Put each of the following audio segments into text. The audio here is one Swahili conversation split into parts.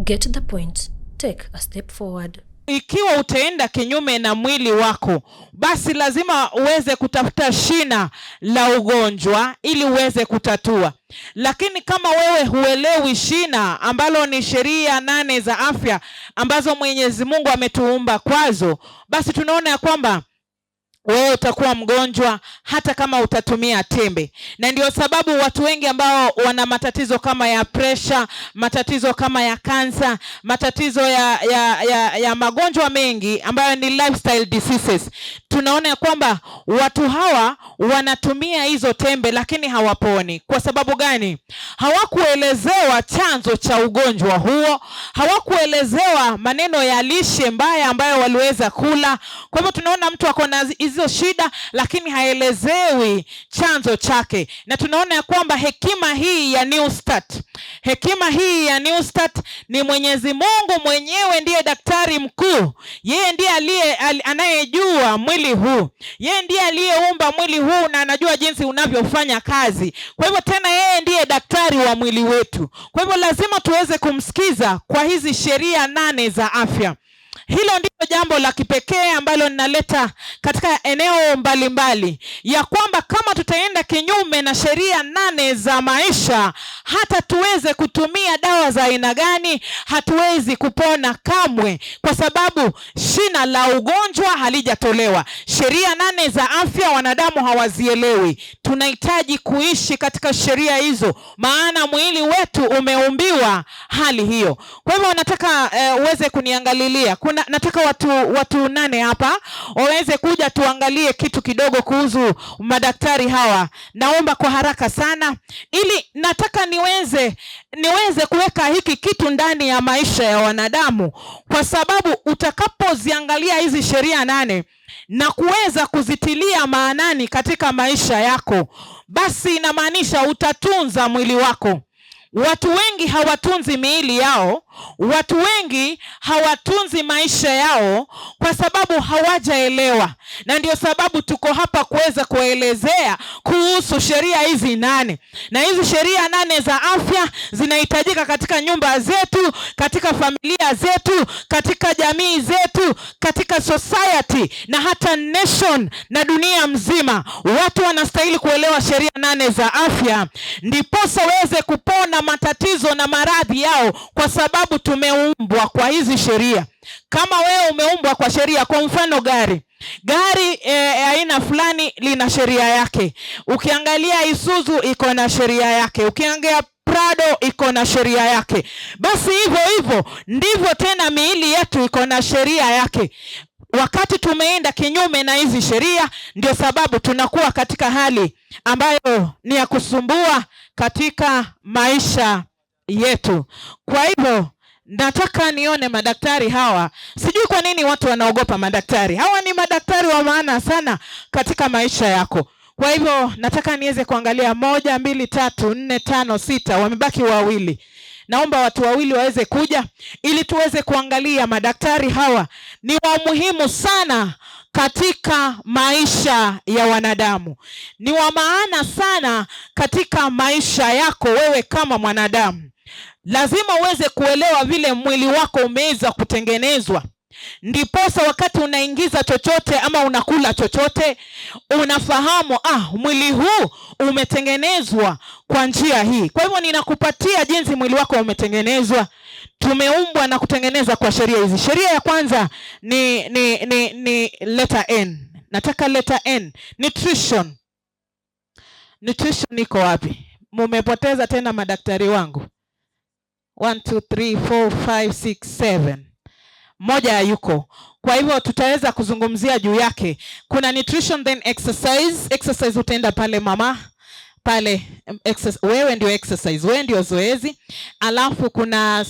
Get the point. Take a step forward. Ikiwa utaenda kinyume na mwili wako, basi lazima uweze kutafuta shina la ugonjwa ili uweze kutatua. Lakini kama wewe huelewi shina ambalo ni sheria 8 za afya ambazo Mwenyezi Mungu ametuumba kwazo, basi tunaona ya kwamba wewe utakuwa mgonjwa hata kama utatumia tembe. Na ndio sababu watu wengi ambao wana matatizo kama ya pressure, matatizo kama ya kansa, matatizo ya magonjwa mengi ambayo ni lifestyle diseases, tunaona ya kwamba watu hawa wanatumia hizo tembe lakini hawaponi. Kwa sababu gani? Hawakuelezewa chanzo cha ugonjwa huo, hawakuelezewa maneno ya lishe mbaya ambayo waliweza kula. Kwa hivyo tunaona mtu ako na hizo shida lakini haelezewi chanzo chake. Na tunaona ya kwamba hekima hii ya New Start, ni Mwenyezi Mungu mwenyewe ndiye daktari mkuu. Yeye ndiye anayejua mwili huu. Yeye ndiye aliyeumba mwili huu na anajua jinsi unavyofanya kazi. Kwa hivyo tena yeye ndiye daktari wa mwili wetu. Kwa hivyo lazima tuweze kumsikiza kwa hizi sheria 8 za afya. Hilo ndilo jambo la kipekee ambalo ninaleta katika eneo mbalimbali, ya kwamba kama tutaenda kinyume na sheria 8 za maisha, hata tuweze kutumia dawa za aina gani, hatuwezi kupona kamwe, kwa sababu shina la ugonjwa halijatolewa. Sheria 8 za afya wanadamu hawazielewi. Tunahitaji kuishi katika sheria hizo, maana mwili wetu umeumbiwa hali hiyo. Kwa hivyo nataka uweze kuniangalilia. Nataka watu 8 hapa waweze kuja tuangalie kitu kidogo kuhusu madaktari hawa. Naomba kwa haraka sana, ili nataka niweze kuweka hiki kitu ndani ya maisha ya wanadamu, kwa sababu utakapoziangalia hizi sheria 8 na kuweza kuzitilia maanani katika maisha yako, basi inamaanisha utatunza mwili wako. Watu wengi hawatunzi miili yao, watu wengi hawatunzi maisha yao kwa sababu hawajaelewa. Na ndio sababu tuko hapa kuweza kuelezea kuhusu sheria hizi 8. Na hizi sheria 8 za afya zinahitajika katika nyumba zetu, katika familia zetu, katika jamii zetu, katika society na hata nation na dunia mzima. Watu wanastahili kuelewa sheria 8 za afya, ndiposa waweze kupona matatizo na maradhi yao, kwa sababu tumeumbwa kwa hizi sheria. Kama wewe umeumbwa kwa sheria, kwa mfano gari aina fulani lina sheria yake. Ukiangalia Isuzu iko na sheria yake, ukiangalia Prado iko na sheria yake. Basi hivyo ndivyo tena miili yetu iko na sheria yake. Wakati tumeenda kinyume na hizi sheria, ndio sababu tunakuwa katika hali ambayo ni ya kusumbua katika maisha yetu. Kwa hivyo nataka nione madaktari hawa. Sijui kwa nini watu wanaogopa madaktari. Hawa ni madaktari wa maana sana katika maisha yako. Kwa hivyo nataka niweze kuangalia 1, 2, 3, 4, 5, 6. Wamebaki 2. Naomba watu 2 waweze kuja ili tuweze kuangalia madaktari hawa ni wa muhimu sana katika maisha ya wanadamu. Ni wa maana sana katika maisha yako wewe kama mwanadamu. Lazima uweze kuelewa vile mwili wako umeweza kutengenezwa. Ndiposa wakati unaingiza chochote ama unakula chochote, unafahamu mwili huu umetengenezwa kwa njia hii. Kwa hivyo ninakupatia jinsi mwili wako umetengenezwa. Tumeumbwa na kutengeneza kwa sheria hizi. Sheria ya kwanza ni letter N. Nataka letter N. Nutrition iko wapi? Mumepoteza tena madaktari wangu. 1, 2, 3, 4, 5, 6, 7. Moja hayuko. Kwa hivyo tutaweza kuzungumzia juu yake. Kuna nutrition, then exercise utaenda pale mama. Pale wewe ndio exercise, wewe ndio zoezi. Alafu kuna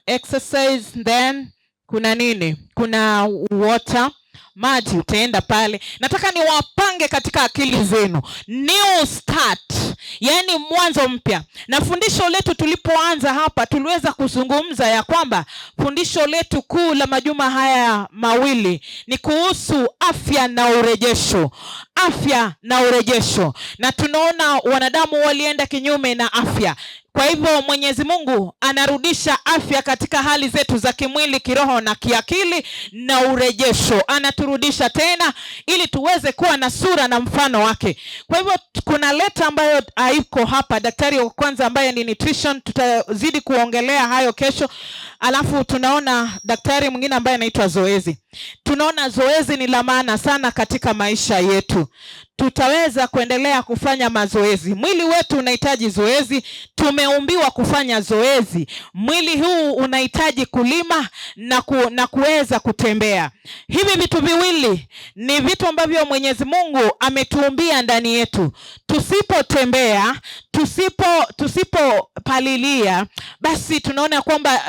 exercise, then kuna nini? Kuna water. maji, utaenda pale. Nataka niwapange katika akili zenu, new start, yani mwanzo mpya. Na fundisho letu tulipoanza hapa, tuliweza kuzungumza ya kwamba fundisho letu kuu la majuma haya mawili ni kuhusu afya na urejesho. Afya na urejesho. Na tunaona wanadamu walienda kinyume na afya. Kwa hivyo Mwenyezi Mungu anarudisha afya katika hali zetu za kimwili, kiroho na kiakili, na urejesho. Anaturudisha tena ili tuweze kuwa na sura na mfano wake. Kwa hivyo kuna leta ambayo haiko hapa, daktari wa kwanza ambaye ni nutrition, tutazidi kuongelea hayo kesho. Alafu tunaona daktari mwingine ambaye anaitwa zoezi. Tunaona zoezi ni la maana sana katika maisha yetu. Tutaweza kuendelea kufanya mazoezi. Mwili wetu unahitaji zoezi. Tumeumbiwa kufanya zoezi. Mwili huu unahitaji kulima na kuweza kutembea. Hivi vitu viwili ni vitu ambavyo Mwenyezi Mungu ametuumbia ndani yetu. Tusipotembea, tusipopalilia, basi tunaona kwamba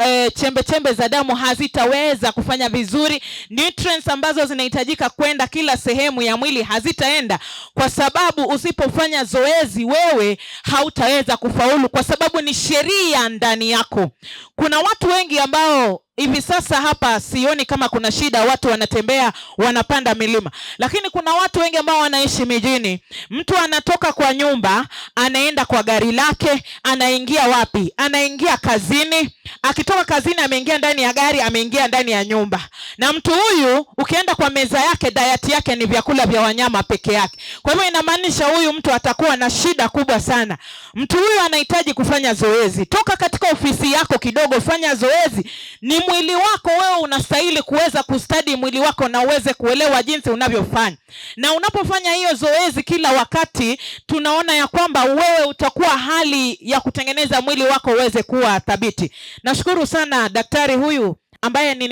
chembe za damu hazitaweza kufanya vizuri. Nutrients ambazo zinahitajika kwenda kila sehemu ya mwili hazitaenda, kwa sababu usipofanya zoezi wewe hautaweza kufaulu, kwa sababu ni sheria ndani yako. Kuna watu wengi ambao hivi sasa hapa sioni kama kuna shida, watu wanatembea, wanapanda milima. Lakini kuna watu wengi ambao wanaishi mijini. Mtu anatoka kwa nyumba, anaenda kwa gari lake, anaingia wapi? Anaingia kazini. Akitoka kazini ameingia ndani ya gari, ameingia ndani ya nyumba. Na mtu huyu ukienda kwa meza yake, diet yake ni vyakula vya wanyama peke yake. Kwa hivyo inamaanisha huyu mtu atakuwa na shida kubwa sana. Mtu huyu anahitaji kufanya zoezi. Toka katika ofisi yako kidogo, fanya zoezi. Ni mwili wako wewe, unastahili kuweza kustadi mwili wako na uweze kuelewa jinsi unavyofanya. Na unapofanya hiyo zoezi kila wakati, tunaona ya kwamba wewe utakuwa hali ya kutengeneza mwili wako uweze kuwa thabiti. Nashukuru sana daktari huyu ambaye ni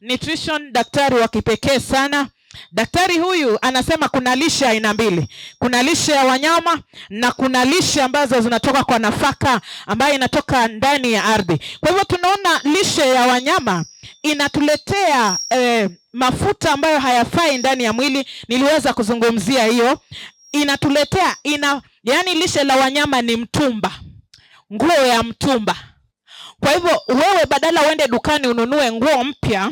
nutrition, daktari wa kipekee sana. Daktari huyu anasema kuna lishe aina mbili. Kuna lishe ya wanyama na kuna lishe ambazo zinatoka kwa nafaka ambayo inatoka ndani ya ardhi. Kwa hivyo tunaona lishe ya wanyama inatuletea mafuta ambayo hayafai ndani ya mwili. Niliweza kuzungumzia hiyo. Inatuletea yani lishe la wanyama ni mtumba. Nguo ya mtumba. Kwa hivyo wewe badala uende dukani ununue nguo mpya,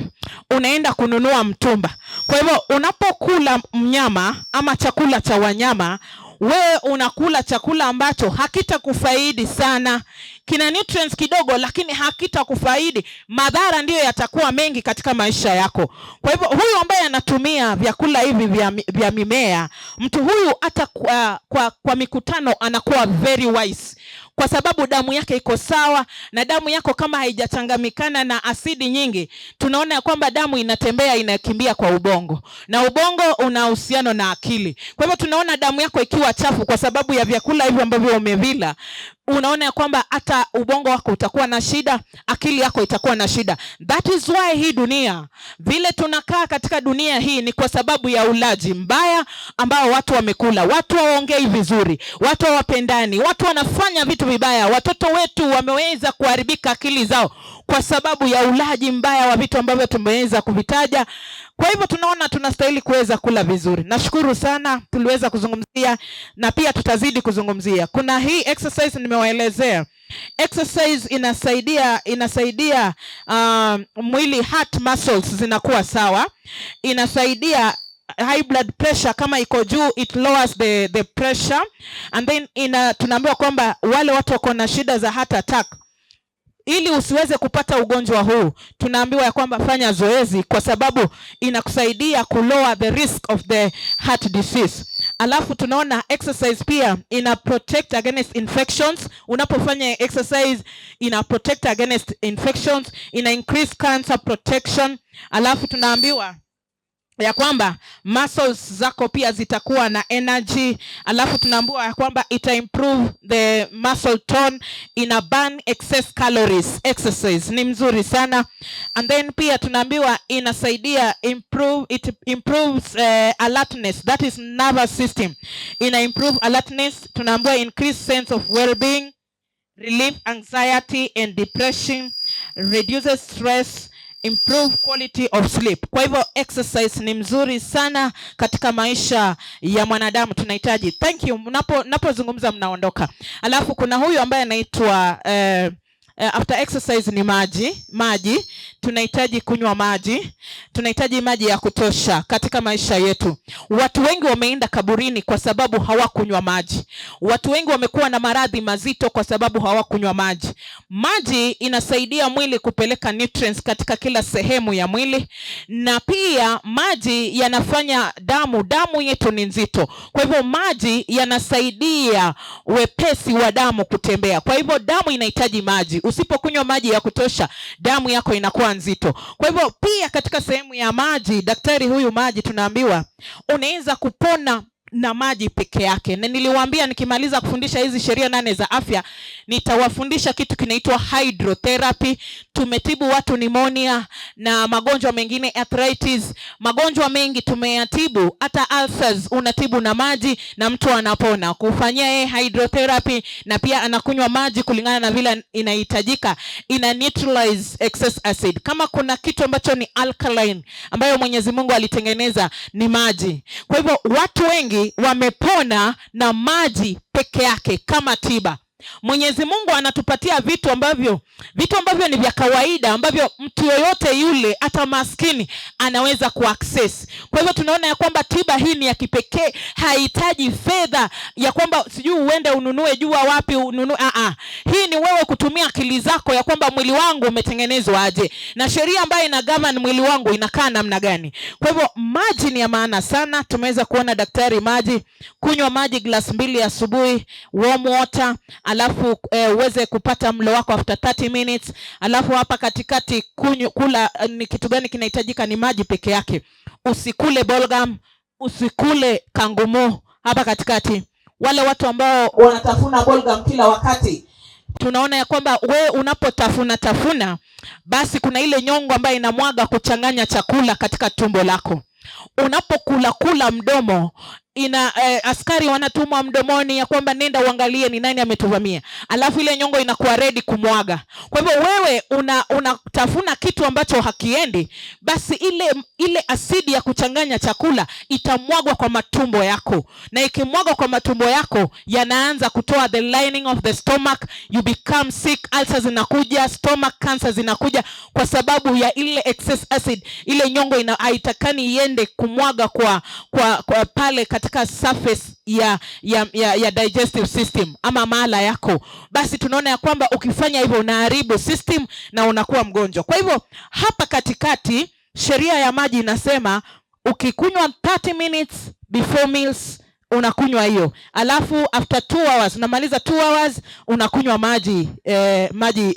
unaenda kununua mtumba. Kwa hivyo unapokula mnyama ama chakula cha wanyama, wewe unakula chakula ambacho hakitakufaidi sana. Kina nutrients kidogo lakini hakitakufaidi. Madhara ndiyo yatakuwa mengi katika maisha yako. Kwa hivyo huyu ambaye anatumia vyakula hivi vya mimea, mtu huyu hata kwa mikutano anakuwa very wise. Kwa sababu damu yake iko sawa, na damu yako kama haijachangamikana na asidi nyingi, tunaona ya kwamba damu inatembea, inakimbia kwa ubongo. Na ubongo una uhusiano na akili. Kwa hivyo tunaona damu yako ikiwa chafu kwa sababu ya vyakula hivyo ambavyo umevila, unaona ya kwamba hata ubongo wako utakuwa na shida, akili yako itakuwa na shida. That is why hii dunia, vile tunakaa katika dunia hii, ni kwa sababu ya ulaji mbaya ambao watu wamekula. Watu hawaongei vizuri, watu hawapendani, watu wanafanya vitu vibaya. Watoto wetu wameweza kuharibika akili zao kwa sababu ya ulaji mbaya wa vitu ambavyo tumeweza kuvitaja. Kwa hivyo tunaona tunastahili kuweza kula vizuri. Nashukuru sana tuliweza kuzungumzia na pia tutazidi kuzungumzia. Kuna hii exercise nimewaelezea. Exercise inasaidia mwili, heart muscles zinakuwa sawa. Inasaidia high blood pressure kama iko juu, it lowers the pressure. And then tunaambiwa kwamba wale watu wako na shida za heart attack, ili usiweze kupata ugonjwa huu, tunaambiwa ya kwamba fanya zoezi, kwa sababu inakusaidia kulower the risk of the heart disease. Alafu tunaona exercise pia ina protect against infections. Unapofanya exercise ina protect against infections, ina increase cancer protection. Alafu tunaambiwa ya kwamba muscles zako pia zitakuwa na energy. Alafu tunaambiwa ya kwamba ita improve the muscle tone, ina burn excess calories. Exercise ni mzuri sana. And then pia tunaambiwa inasaidia it improves alertness, that is nervous system. Ina improve alertness. Tunaambiwa increase sense of well-being, relieve anxiety and depression, reduces stress, improve quality of sleep. Kwa hivyo exercise ni mzuri sana katika maisha ya mwanadamu, tunahitaji. Thank you. Napozungumza mnaondoka. Alafu kuna huyu ambaye anaitwa after exercise ni maji. Tunahitaji kunywa maji. Tunahitaji maji ya kutosha katika maisha yetu. Watu wengi wameenda kaburini kwa sababu hawakunywa maji. Watu wengi wamekuwa na maradhi mazito kwa sababu hawakunywa maji. Maji inasaidia mwili kupeleka nutrients katika kila sehemu ya mwili, na pia maji yanafanya damu yetu ni nzito. Kwa hivyo maji yanasaidia wepesi wa damu kutembea. Kwa hivyo damu inahitaji maji. Usipokunywa maji ya kutosha, damu yako inakuwa nzito. Kwa hivyo pia katika sehemu ya maji, daktari huyu maji tunaambiwa unaweza kupona na maji peke yake. Na niliwaambia nikimaliza kufundisha hizi sheria 8 za afya, nitawafundisha kitu kinaitwa hydrotherapy. Tumetibu watu pneumonia na magonjwa mengine, arthritis, magonjwa mengi tumeyatibu. Hata ulcers unatibu na maji na mtu anapona. Kufanyia yeye hydrotherapy na pia anakunywa maji kulingana na vile inahitajika, ina neutralize excess acid. Kama kuna kitu ambacho ni alkaline ambayo Mwenyezi Mungu alitengeneza ni maji. Kwa hivyo watu wengi wamepona na maji peke yake kama tiba. Mwenyezi Mungu anatupatia vitu ambavyo ni vya kawaida, ambavyo mtu yoyote yule hata maskini anaweza kuaccess. Kwa hivyo tunaona ya kwamba tiba hii ni ya kipekee, haihitaji fedha ya kwamba sijui uende ununue jua wapi ununue. Hii ni wewe kutumia akili zako ya kwamba mwili wangu umetengenezwa aje na sheria ambayo ina govern mwili wangu inakaa namna gani. Kwa hivyo maji ni ya maana sana. Tumeweza kuona daktari maji, kunywa maji glass 2 asubuhi, warm water, alafu uweze kupata mlo wako after 30 minutes. Alafu hapa katikati kula ni kitu gani kinahitajika? Ni maji peke yake. Usikule bulgum, usikule kangumu hapa katikati. Wale watu ambao wanatafuna bulgum kila wakati, tunaona ya kwamba we unapotafuna basi kuna ile nyongo ambayo inamwaga kuchanganya chakula katika tumbo lako. Unapokula mdomo askari wanatumwa mdomoni ya kwamba nenda uangalie ni nani ametuvamia, alafu ile nyongo inakuwa ready kumwaga. Kwa hivyo wewe unatafuna kitu ambacho hakiendi, basi ile asidi ya kuchanganya chakula itamwagwa kwa matumbo yako, na ikimwagwa kwa matumbo yako yanaanza kutoa the lining of the stomach, you become sick, ulcers zinakuja, stomach cancer zinakuja kwa sababu ya ile excess acid. Ile nyongo haitakani iende kumwaga kwa pale katika surface ya digestive system ama mala yako. Basi tunaona ya kwamba ukifanya hivyo unaharibu system na unakuwa mgonjwa. Kwa hivyo hapa katikati sheria ya maji inasema ukikunywa 30 minutes before meals unakunywa hiyo, alafu after 2 hours unamaliza 2 hours unakunywa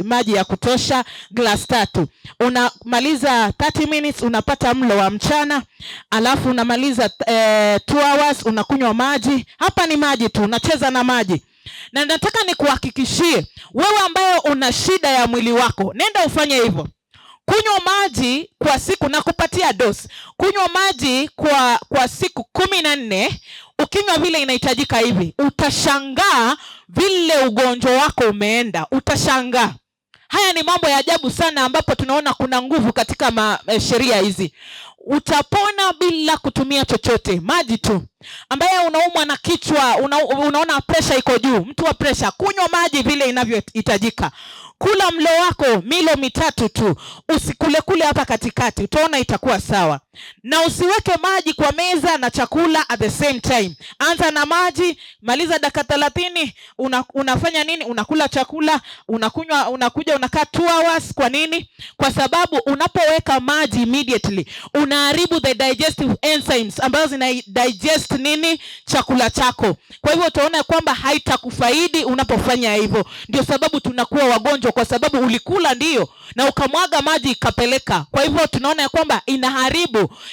maji ya kutosha glass 3. Unamaliza 30 minutes unapata mlo wa mchana, alafu unamaliza 2 hours unakunywa maji. Hapa ni maji tu, unacheza na maji. Na nataka nikuhakikishie wewe ambaye una shida ya mwili wako, nenda ufanye hivyo. Kunywa maji kwa siku, na kupatia dose. Kunywa maji kwa siku 14. Ukinywa vile inahitajika hivi, utashangaa vile ugonjwa wako umeenda. Utashangaa. Haya ni mambo ya ajabu sana ambapo tunaona kuna nguvu katika sheria hizi. Utapona bila kutumia chochote, maji tu. Ambaye unaumwa na kichwa, unaona pressure iko juu, mtu wa pressure, kunywa maji vile inavyohitajika. Kula mlo wako milo 3 tu, usikule hapa katikati, utaona itakuwa sawa. Na usiweke maji kwa meza na chakula at the same time. Anza na maji, maliza dakika 30, unafanya nini? Unakula chakula, unakuja unakaa 2 hours. Kwa nini? Kwa sababu unapoweka maji immediately unaharibu the digestive enzymes ambazo zina digest nini? Chakula chako. Kwa hivyo utaona kwamba haitakufaidi unapofanya hivyo. Ndio sababu tunakuwa wagonjwa, kwa sababu ulikula ndio na ukamwaga maji ikapeleka. Kwa hivyo tunaona kwamba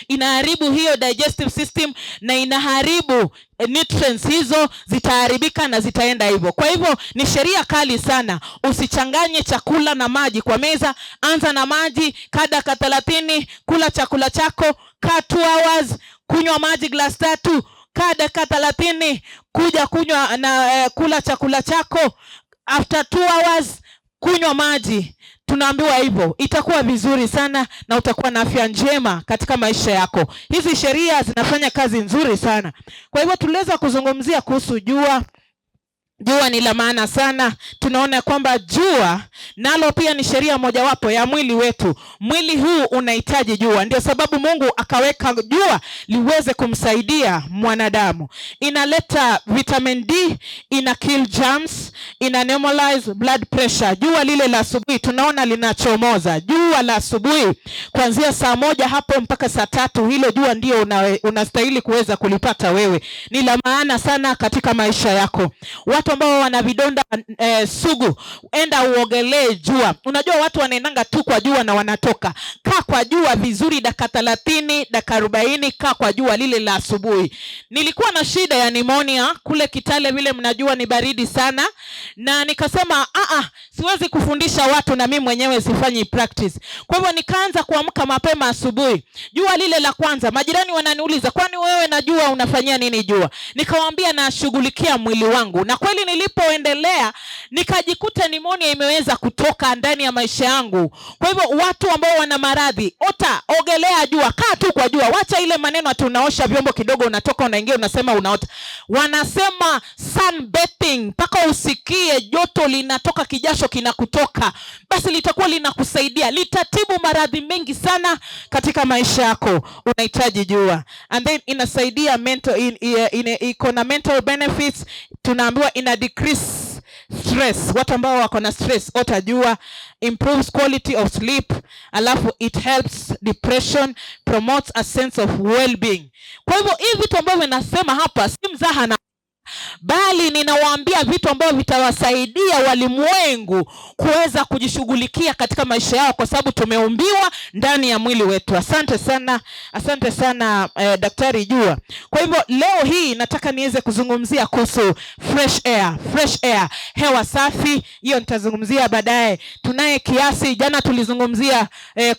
inaharibu hiyo digestive system na inaharibu nutrients, hizo zitaharibika na zitaenda hivyo. Kwa hivyo ni sheria kali sana. Usichanganye chakula na maji kwa meza. Anza na maji, kada 30, kula chakula chako, kaa 2 hours, kunywa maji glass 3, kada 30, kuja kunywa na kula chakula chako. After 2 hours kunywa maji tunaambiwa hivyo, itakuwa vizuri sana na utakuwa na afya njema katika maisha yako. Hizi sheria zinafanya kazi nzuri sana. Kwa hivyo tuliweza kuzungumzia kuhusu jua. Jua ni la maana sana. Tunaona kwamba jua nalo pia ni sheria mojawapo ya mwili wetu. Mwili huu unahitaji jua. Ndio sababu Mungu akaweka jua liweze kumsaidia mwanadamu. Inaleta vitamin D, ina kill germs, ina normalize blood pressure. Jua lile la asubuhi tunaona linachomoza. Jua la asubuhi kuanzia saa 1 hapo mpaka saa 3, hilo jua ndio unastahili kuweza kulipata wewe. Ni la maana sana katika maisha yako. Watu ambao wana vidonda sugu, enda uogelee jua. Unajua watu wanaendanga tu kwa jua na wanatoka. Kaa kwa jua vizuri dakika 30, dakika 40, kaa kwa jua lile la asubuhi. Nilikuwa na shida ya pneumonia kule Kitale, vile mnajua ni baridi sana, na nikasema siwezi kufundisha watu na mimi mwenyewe sifanyi practice. Kwa hivyo nikaanza kuamka mapema asubuhi. Jua lile la kwanza, majirani wananiuliza, kwani wewe na jua unafanyia nini jua? Nikawaambia nashughulikia mwili wangu. Na kweli nilipoendelea nikajikuta pneumonia imeweza kutoka ndani ya maisha yangu. Kwa hivyo watu ambao wana maradhi, ogelea jua, kaa tu kwa jua. Wacha ile maneno ati unaosha vyombo kidogo unatoka unaingia unasema unaota. Wanasema sunbathing, mpaka usikie joto linatoka, kijasho kinakutoka. Basi litakuwa linakusaidia, litatibu maradhi mengi sana katika maisha yako. Unahitaji jua. And then inasaidia mental iko na mental benefits. Tunaambiwa ina decrease stress. Watu ambao wako na stress utajua, improves quality of sleep, alafu it helps depression, promotes a sense of well-being. Kwa hivyo hivi vitu ambavyo nasema hapa si mzaha, na bali ninawaambia vitu ambavyo vitawasaidia walimwengu kuweza kujishughulikia katika maisha yao, kwa sababu tumeumbiwa ndani ya mwili wetu. Asante sana Daktari Jua. Kwa hivyo leo hii nataka niweze kuzungumzia kuhusu fresh air, hewa safi. Hiyo nitazungumzia baadaye. Tunaye kiasi. Jana tulizungumzia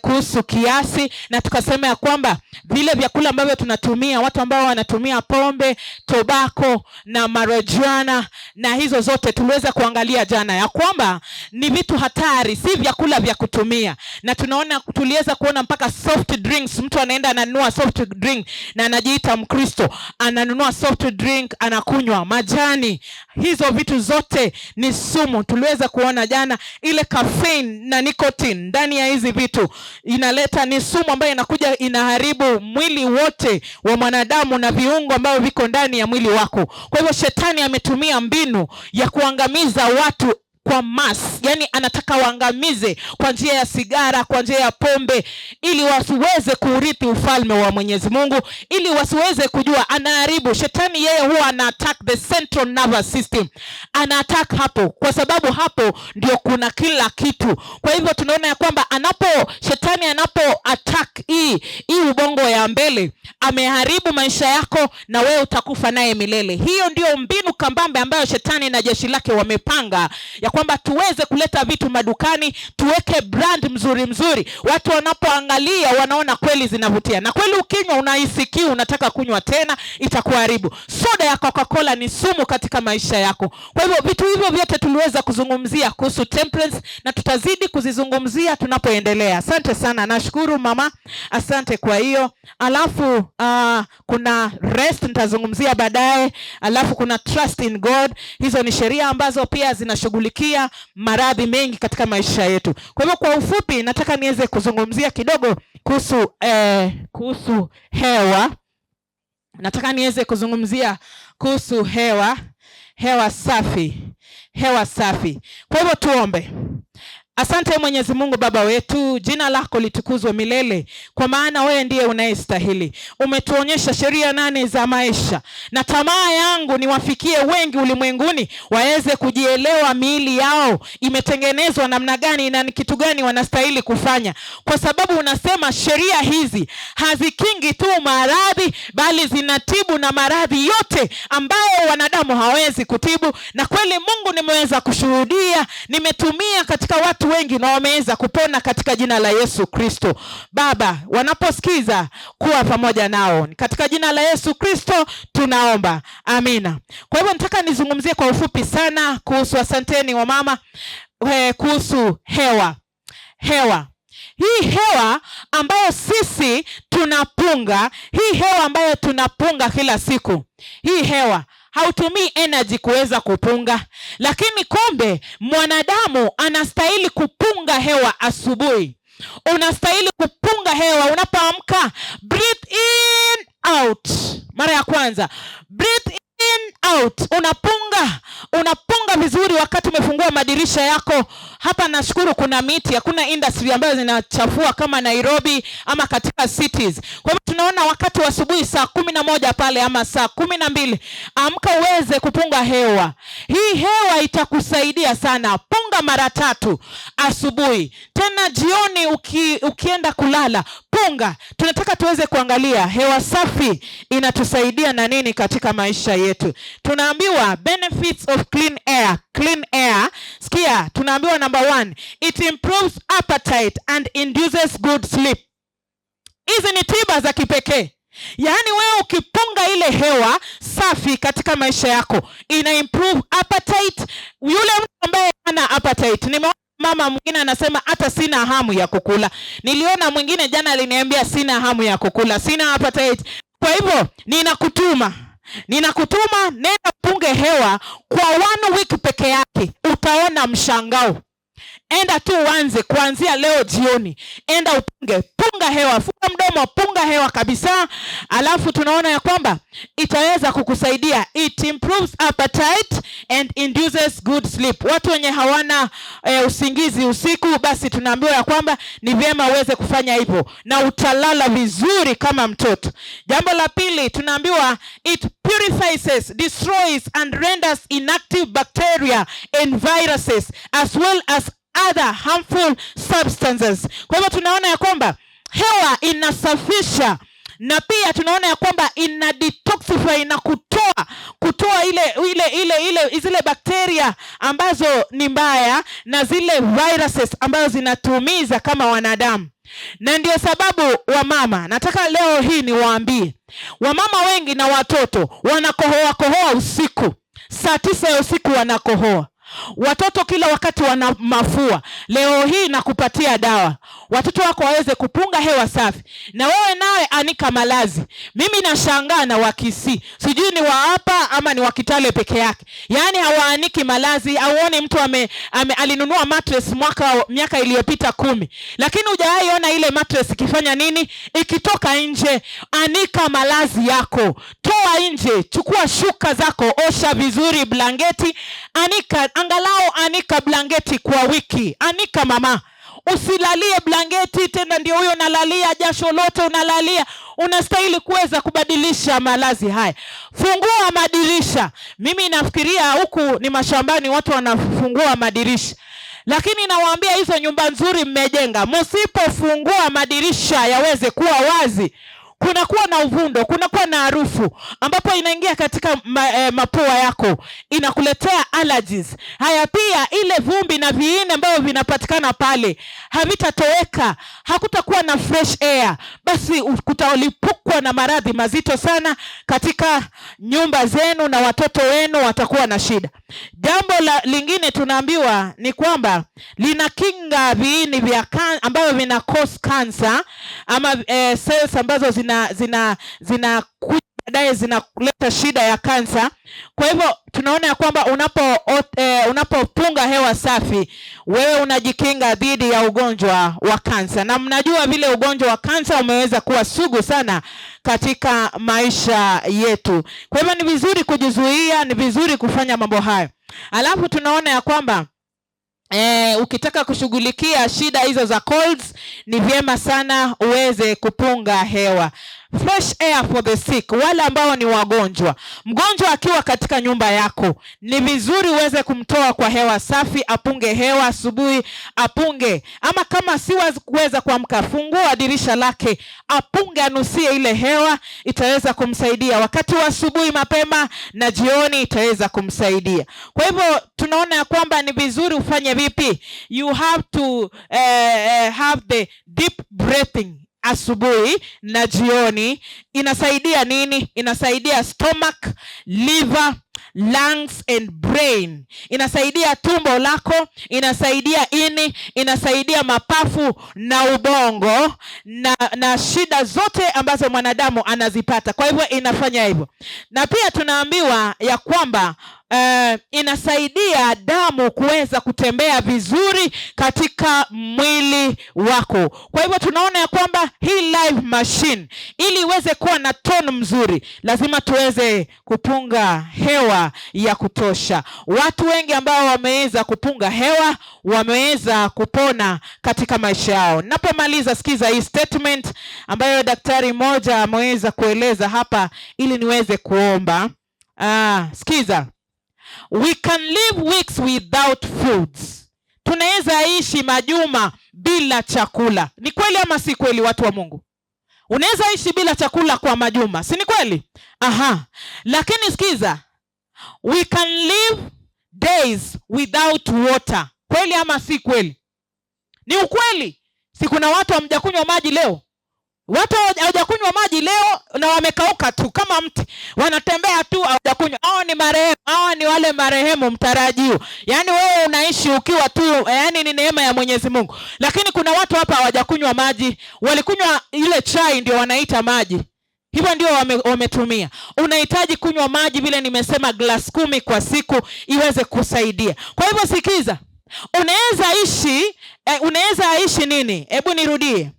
kuhusu kiasi, na tukasema ya kwamba vile vyakula ambavyo tunatumia, watu ambao wanatumia pombe, tobacco na marijuana na hizo zote tuliweza kuangalia jana ya kwamba ni vitu hatari, si vyakula vya kutumia. Na tuliweza kuona mpaka soft drinks. Mtu anaenda ananunua soft drink na anajiita Mkristo, ananunua soft drink anakunywa majani. Hizo vitu zote ni sumu. Tuliweza kuona jana ile caffeine na nicotine ndani ya hizi vitu inaleta, ni sumu ambayo inakuja inaharibu mwili wote wa mwanadamu na viungo ambavyo viko ndani ya mwili wako. Kwa hivyo shetani ametumia mbinu ya kuangamiza watu kwa mass. Yani anataka waangamize kwa njia ya sigara, kwa njia ya pombe, ili wasiweze kurithi ufalme wa Mwenyezi Mungu, ili wasiweze kujua. Anaharibu. Shetani yeye huwa ana-attack the central nervous system. Ana-attack hapo, kwa sababu hapo ndio kuna kila kitu. Kwa hivyo tunaona ya kwamba shetani anapo-attack hii ubongo ya mbele, ameharibu maisha yako na wewe utakufa naye milele. Hiyo ndio mbinu kambambe ambayo shetani na jeshi lake wamepanga, ya kwamba tuweze kuleta vitu madukani, tuweke brand mzuri. Watu wanapoangalia wanaona kweli zinavutia. Na kweli ukinywa unahisi unataka kunywa tena, itakuharibu. Soda ya Coca-Cola ni sumu katika maisha yako. Kwa hivyo vitu hivyo vyote tuliweza kuzungumzia kuhusu temperance, na tutazidi kuzizungumzia tunapoendelea. Asante sana. Nashukuru mama. Asante kwa hiyo. Alafu kuna rest nitazungumzia baadaye. Alafu kuna trust in God. Hizo ni sheria ambazo pia zinashughulikia maradhi mengi katika maisha yetu. Kwa hivyo kwa ufupi nataka niweze kuzungumzia kidogo kuhusu hewa. Nataka niweze kuzungumzia kuhusu hewa safi. Kwa hivyo tuombe. Asante Mwenyezi Mungu Baba wetu, jina lako litukuzwe milele, kwa maana wewe ndiye unayestahili. Umetuonyesha sheria 8 za maisha, na tamaa yangu ni wafikie wengi ulimwenguni waweze kujielewa miili yao imetengenezwa namna gani na ni kitu gani wanastahili kufanya. Kwa sababu unasema sheria hizi hazikingi tu maradhi, bali zinatibu na maradhi yote ambayo wanadamu hawezi kutibu. Na kweli Mungu, nimeweza kushuhudia, nimetumia katika watu wengi na wameweza kupona katika jina la Yesu Kristo. Baba, wanaposikiza kuwa pamoja nao, katika jina la Yesu Kristo tunaomba, amina. Kwa hivyo nataka nizungumzie kwa ufupi sana kuhusu, asanteni wa mama, kuhusu hewa. hewa. Hii hewa ambayo sisi tunapunga, hii hewa ambayo tunapunga kila siku, hii hewa hautumii energy kuweza kupunga, lakini kumbe mwanadamu anastahili kupunga hewa asubuhi. Unastahili kupunga hewa unapoamka. Breathe in, out. Mara ya kwanza, breathe in, out. Unapunga vizuri wakati umefungua madirisha yako. Hapa nashukuru kuna miti, hakuna industry ambayo zinachafua kama Nairobi ama katika cities. Kwa hivyo tunaona wakati wa asubuhi saa 11 pale ama saa 12, amka uweze kupunga hewa. Hii hewa itakusaidia sana. Punga mara 3 asubuhi. Tena jioni ukienda kulala, punga. Tunataka tuweze kuangalia hewa safi inatusaidia na nini katika maisha yetu. Tunaambiwa benefits of clean air. Clean air, sikia, tunaambiwa number 1, it improves appetite and induces good sleep. Hizi ni tiba za kipekee. Yaani wewe ukipunga ile hewa safi katika maisha yako, ina improve appetite. Yule mtu ambaye hana appetite, nimeona mama mwingine anasema hata sina hamu ya kukula. Niliona mwingine jana aliniambia sina hamu ya kukula, sina appetite. Kwa hivyo ninakutuma nenda punge hewa kwa 1 week peke yake, utaona mshangao. Enda tu uanze kuanzia leo jioni, enda punga hewa, funga mdomo, punga hewa kabisa. Alafu tunaona ya kwamba itaweza kukusaidia. It improves appetite and induces good sleep. Watu wenye hawana usingizi usiku, basi tunaambiwa ya kwamba ni vyema uweze kufanya hivyo na utalala vizuri kama mtoto. Jambo la pili, tunaambiwa it purifies, destroys and renders inactive bacteria and viruses as well as other harmful substances. Kwa hivyo tunaona ya kwamba hewa inasafisha, na pia tunaona ya kwamba ina detoxify na kutoa zile bakteria ambazo ni mbaya na zile viruses ambazo zinatuumiza kama wanadamu. Na ndio sababu wamama, nataka leo hii niwaambie, wamama wengi na watoto wanakohoa usiku. Saa 9 ya usiku wanakohoa. Watoto kila wakati wana mafua. Leo hii nakupatia dawa watoto wako waweze kupunga hewa safi. Na wewe nawe anika malazi. Mimi nashangaa na Wakisii, sijui ni wa hapa ama ni wa Kitale peke yake, yaani hawaaniki malazi. Auone mtu alinunua mattress miaka iliyopita 10, lakini hujawahi ona ile mattress ikifanya nini? Ikitoka nje. Anika malazi yako, toa nje, chukua shuka zako, osha vizuri blanketi, anika. Angalau anika blanketi kwa wiki. Anika mama. Usilalie blanketi tena ndio huyo nalalia, jasho lote unalalia. Unastahili kuweza kubadilisha malazi haya. Fungua madirisha. Mimi nafikiria huku ni mashambani watu wanafungua madirisha. Lakini nawaambia hizo nyumba nzuri mmejenga, msipofungua madirisha yaweze kuwa wazi, kunakuwa na uvundo, kunakuwa na harufu ambapo inaingia katika mapua yako, inakuletea allergies. Haya pia ile vumbi na viini ambavyo vinapatikana pale havitatoweka, hakutakuwa na fresh air, basi kutalipukwa na maradhi mazito sana katika nyumba zenu na watoto wenu watakuwa na shida. Jambo lingine tunaambiwa ni kwamba linakinga viini vya ambavyo vina cause cancer ama cells ambazo baadaye zinaleta shida ya kansa. Kwa hivyo tunaona ya kwamba unapopunga hewa safi, wewe unajikinga dhidi ya ugonjwa wa kansa. Na mnajua vile ugonjwa wa kansa umeweza kuwa sugu sana katika maisha yetu. Kwa hivyo ni vizuri kujizuia, ni vizuri kufanya mambo hayo. Alafu tunaona ya kwamba ukitaka kushughulikia shida hizo za colds, ni vyema sana uweze kupunga hewa. Fresh air for the sick, wale ambao ni wagonjwa. Mgonjwa akiwa katika nyumba yako, ni vizuri uweze kumtoa kwa hewa safi, apunge hewa asubuhi, apunge. Ama kama si kuweza kuamka, fungua dirisha lake, apunge, anusie ile hewa, itaweza kumsaidia wakati wa asubuhi mapema na jioni itaweza kumsaidia. Kwa hivyo tunaona ya kwamba ni vizuri ufanye vipi? You have to have the deep breathing asubuhi na jioni. Inasaidia nini? Inasaidia stomach, liver, lungs and brain. Inasaidia tumbo lako, inasaidia ini, inasaidia mapafu na ubongo na shida zote ambazo mwanadamu anazipata. Kwa hivyo inafanya hivyo. Na pia tunaambiwa ya kwamba inasaidia damu kuweza kutembea vizuri katika mwili wako. Kwa hivyo tunaona ya kwamba hii live machine, ili iweze kuwa na tone mzuri, lazima tuweze kupunga hewa ya kutosha. Watu wengi ambao wameweza kupunga hewa wameweza kupona katika maisha yao. Napomaliza, sikiza hii statement ambayo daktari mmoja ameweza kueleza hapa ili niweze kuomba. Sikiza. We can live weeks without foods. Tunaweza ishi majuma bila chakula. Ni kweli ama si kweli, watu wa Mungu? Unaweza ishi bila chakula kwa majuma, si ni kweli? Lakini sikiza, we can live days without water. Kweli ama si kweli? Ni ukweli. Si kuna watu hamjakunywa maji leo? Watu hawajakunywa maji leo na wamekauka tu kama mti. Wanatembea tu hawajakunywa. Hao ni marehemu, hao ni wale marehemu mtarajio. Yaani wewe unaishi ukiwa tu, yaani ni neema ya Mwenyezi Mungu. Lakini kuna watu hapa hawajakunywa maji. Walikunywa ile chai ndio wanaita maji. Hivyo ndio wametumia. Unahitaji kunywa maji vile nimesema, glass 10 kwa siku iweze kusaidia. Kwa hivyo sikiza. Unaweza ishi nini? Hebu nirudie.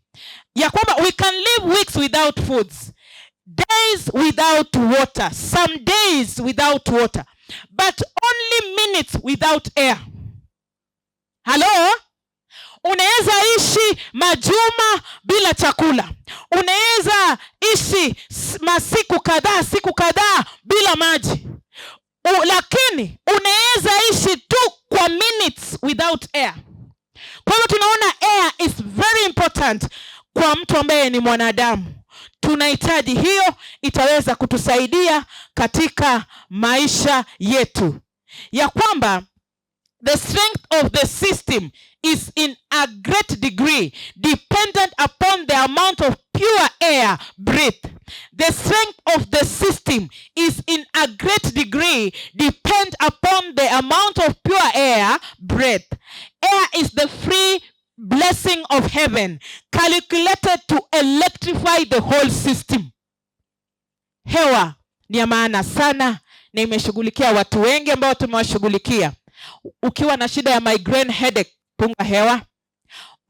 Ya kwamba we can live weeks without foods, days without water, some days without water, but only minutes without air. Hello? Unaweza ishi majuma bila chakula. Unaweza ishi siku kadhaa bila maji. Lakini unaweza ishi tu kwa minutes without air. Kwa hivyo tunaona air is very important kwa mtu ambaye ni mwanadamu. Tunahitaji hiyo, itaweza kutusaidia katika maisha yetu. Ya kwamba the strength of the system is in a great degree dependent upon the amount of pure air breathed. The strength of the system is in a great degree depend upon the amount of pure air breathed. Air is the free blessing of heaven calculated to electrify the whole system. Hewa ni ya maana sana na imeshughulikia watu wengi ambao tumewashughulikia. Ukiwa na shida ya migraine headache, punga hewa.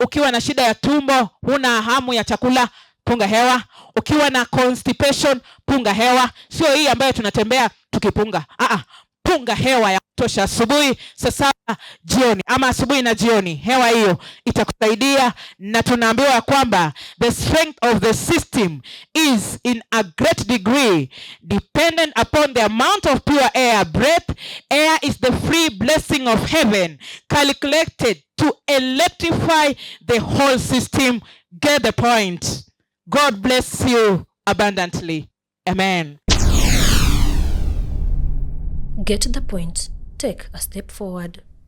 Ukiwa na shida ya tumbo, huna hamu ya chakula, punga hewa. Ukiwa na constipation, punga hewa. Sio hii ambayo tunatembea tukipunga. Punga hewa ya kutosha asubuhi, sasa jioni, ama asubuhi na jioni. Hewa hiyo itakusaidia. Na tunaambiwa kwamba the strength of the system is in a great degree dependent upon the amount of pure air breath. Air is the free blessing of heaven calculated to electrify the whole system. Get the point. God bless you abundantly. Amen. Get the point. Take a step forward.